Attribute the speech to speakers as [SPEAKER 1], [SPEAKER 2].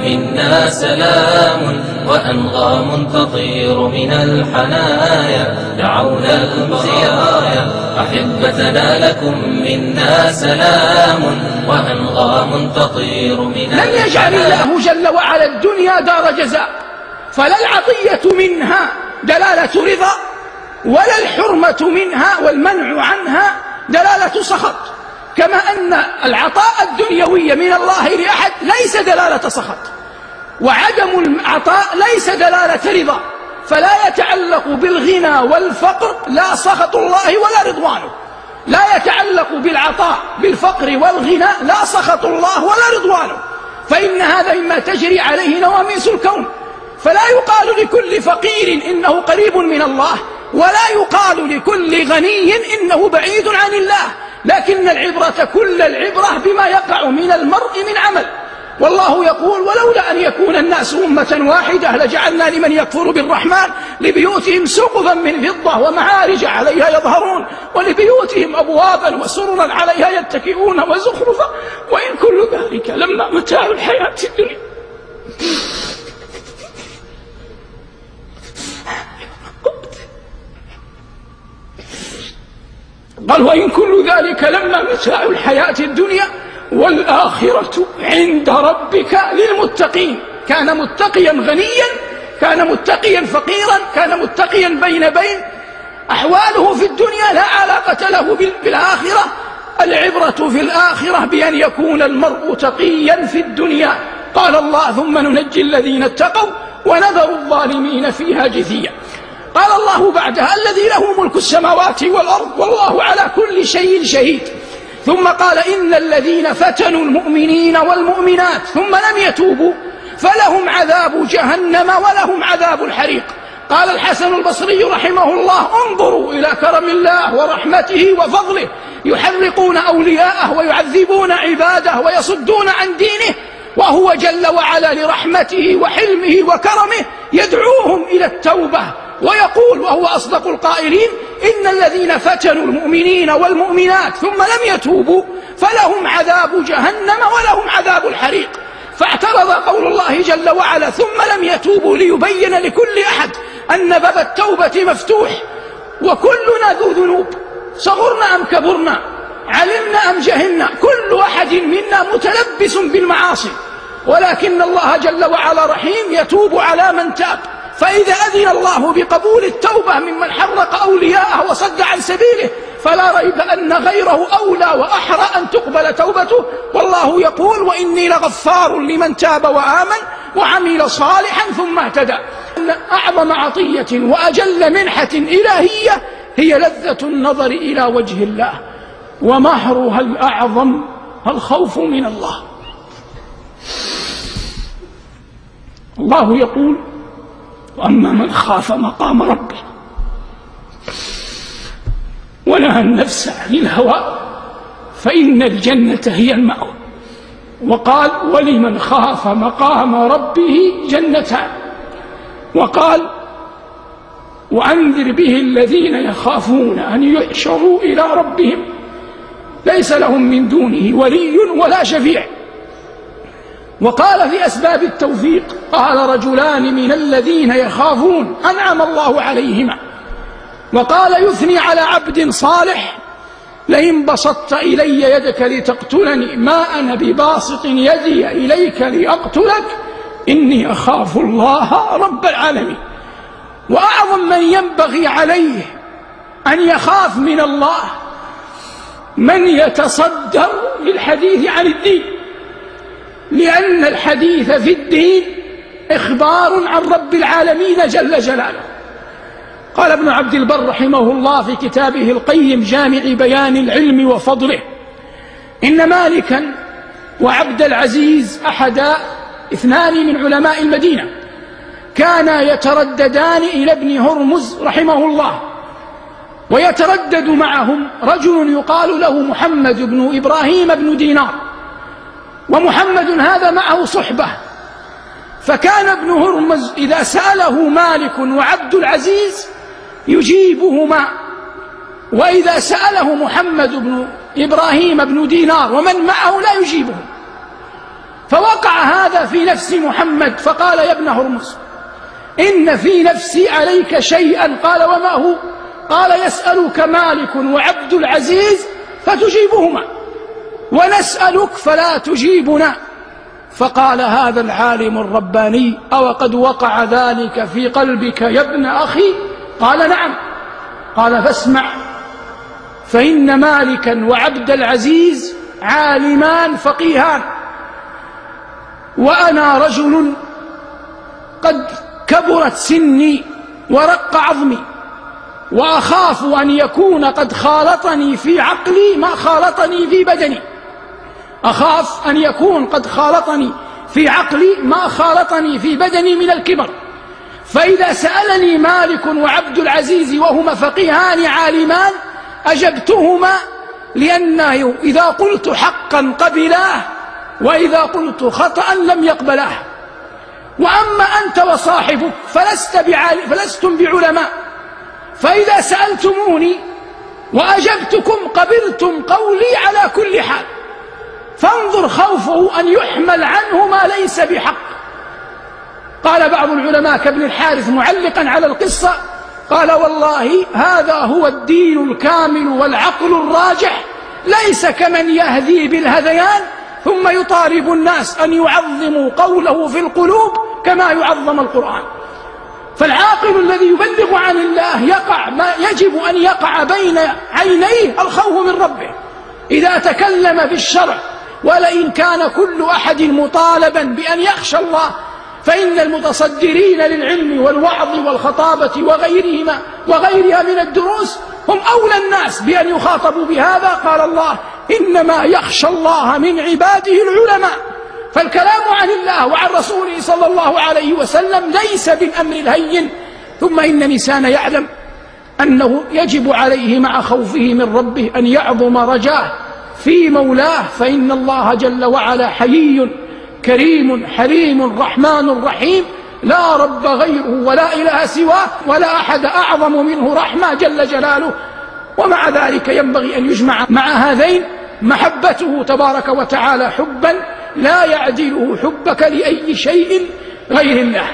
[SPEAKER 1] منا سلام وأنغام تطير من الحنايا دعونا المزيايا أحبتنا لكم منا سلام وأنغام تطير من
[SPEAKER 2] الحنايا. لم يجعل الله جل وعلا الدنيا دار جزاء، فلا العطية منها دلالة رضا ولا الحرمة منها والمنع عنها دلالة سخط، كما أن العطاء الدنيوي من الله لأحد ليس دلالة سخط، وعدم العطاء ليس دلالة رضا، فلا يتعلق بالغنى والفقر لا سخط الله ولا رضوانه، لا يتعلق بالعطاء بالفقر والغنى لا سخط الله ولا رضوانه، فإن هذا مما تجري عليه نواميس الكون. فلا يقال لكل فقير إنه قريب من الله، ولا يقال لكل غني إنه بعيد عن الله، لكن العبرة كل العبرة بما يقع من المرء من عمل. والله يقول: ولولا أن يكون الناس أمة واحدة لجعلنا لمن يكفر بالرحمن لبيوتهم سقفا من فضة ومعارج عليها يظهرون ولبيوتهم أبوابا وسررا عليها يتكئون وزخرفا وإن كل ذلك لما متاع الحياة الدنيا. قال: وإن كل ذلك لما متاع الحياة الدنيا والآخرة عند ربك للمتقين. كان متقيا غنيا، كان متقيا فقيرا، كان متقيا بين أحواله في الدنيا لا علاقة له بالآخرة. العبرة في الآخرة بأن يكون المرء تقيا في الدنيا. قال الله: ثم ننجي الذين اتقوا ونذر الظالمين فيها جثيا. قال الله بعدها: الذي له ملك السماوات والأرض والله على كل شيء شهيد. ثم قال: إن الذين فتنوا المؤمنين والمؤمنات ثم لم يتوبوا فلهم عذاب جهنم ولهم عذاب الحريق. قال الحسن البصري رحمه الله: انظروا إلى كرم الله ورحمته وفضله، يحرقون أولياءه ويعذبون عباده ويصدون عن دينه، وهو جل وعلا لرحمته وحلمه وكرمه يدعوهم إلى التوبة، ويقول وهو أصدق القائلين: إن الذين فتنوا المؤمنين والمؤمنات ثم لم يتوبوا فلهم عذاب جهنم ولهم عذاب الحريق. فاعترض قول الله جل وعلا ثم لم يتوبوا ليبين لكل أحد أن باب التوبة مفتوح، وكلنا ذو ذنوب، صغرنا أم كبرنا، علمنا أم جهلنا، كل أحد منا متلبس بالمعاصي، ولكن الله جل وعلا رحيم يتوب على من تاب. فإذا أذن الله بقبول التوبة ممن حرق أولياءه وصد عن سبيله فلا ريب أن غيره أولى وأحرى أن تقبل توبته. والله يقول: وإني لغفار لمن تاب وآمن وعمل صالحا ثم اهتدى. أن أعظم عطية وأجل منحة إلهية هي لذة النظر إلى وجه الله، ومهرها الأعظم الخوف من الله. الله يقول: وأما من خاف مقام ربه ونهى النفس عن الهوى فإن الجنة هي المأوى. وقال: ولمن خاف مقام ربه جنتان. وقال: وأنذر به الذين يخافون أن يحشروا إلى ربهم ليس لهم من دونه ولي ولا شفيع. وقال في أسباب التوفيق: قال رجلان من الذين يخافون أنعم الله عليهما. وقال يثني على عبد صالح: لئن بسطت إلي يدك لتقتلني ما أنا بباسط يدي إليك لأقتلك إني أخاف الله رب العالمين. وأعظم من ينبغي عليه أن يخاف من الله من يتصدر للحديث عن الدين، لأن الحديث في الدين إخبار عن رب العالمين جل جلاله. قال ابن عبد البر رحمه الله في كتابه القيم جامع بيان العلم وفضله: إن مالكا وعبد العزيز أحدا اثنان من علماء المدينة كانا يترددان إلى ابن هرمز رحمه الله، ويتردد معهم رجل يقال له محمد بن إبراهيم بن دينار، ومحمد هذا معه صحبة. فكان ابن هرمز إذا سأله مالك وعبد العزيز يجيبهما، وإذا سأله محمد بن إبراهيم بن دينار ومن معه لا يجيبه. فوقع هذا في نفس محمد فقال: يا ابن هرمز، إن في نفسي عليك شيئا. قال: وما هو؟ قال: يسألك مالك وعبد العزيز فتجيبهما، ونسألك فلا تجيبنا. فقال هذا العالم الرباني: أو قد وقع ذلك في قلبك يا ابن أخي؟ قال: نعم. قال: فاسمع، فإن مالكا وعبد العزيز عالمان فقيهان، وأنا رجل قد كبرت سني ورق عظمي، وأخاف أن يكون قد خالطني في عقلي ما خالطني في بدني، أخاف أن يكون قد خالطني في عقلي ما خالطني في بدني من الكبر. فإذا سألني مالك وعبد العزيز وهما فقيهان عالمان أجبتهما، لأنه إذا قلت حقا قبلاه، وإذا قلت خطأ لم يقبلاه. وأما أنت وصاحبك فلستم بعلماء، فإذا سألتموني وأجبتكم قبلتم قولي على كل حال، فانظر خوفه أن يحمل عنه ما ليس بحق. قال بعض العلماء كابن الحارث معلقا على القصة: قال: والله هذا هو الدين الكامل والعقل الراجح، ليس كمن يهذي بالهذيان ثم يطالب الناس أن يعظموا قوله في القلوب كما يعظم القرآن. فالعاقل الذي يبلغ عن الله يقع ما يجب أن يقع بين عينيه الخوف من ربه إذا تكلم بالشرع. ولئن كان كل أحد مطالبا بأن يخشى الله، فإن المتصدرين للعلم والوعظ والخطابة وغيرها من الدروس هم أولى الناس بأن يخاطبوا بهذا. قال الله: إنما يخشى الله من عباده العلماء. فالكلام عن الله وعن رسوله صلى الله عليه وسلم ليس بالأمر الهين. ثم إن الإنسان يعلم أنه يجب عليه مع خوفه من ربه أن يعظم رجاه في مولاه، فإن الله جل وعلا حيي كريم حليم رحمن رحيم، لا رب غيره ولا إله سواه، ولا أحد أعظم منه رحمة جل جلاله. ومع ذلك ينبغي أن يجمع مع هذين محبته تبارك وتعالى حبا لا يعدله حبك لأي شيء غير الله.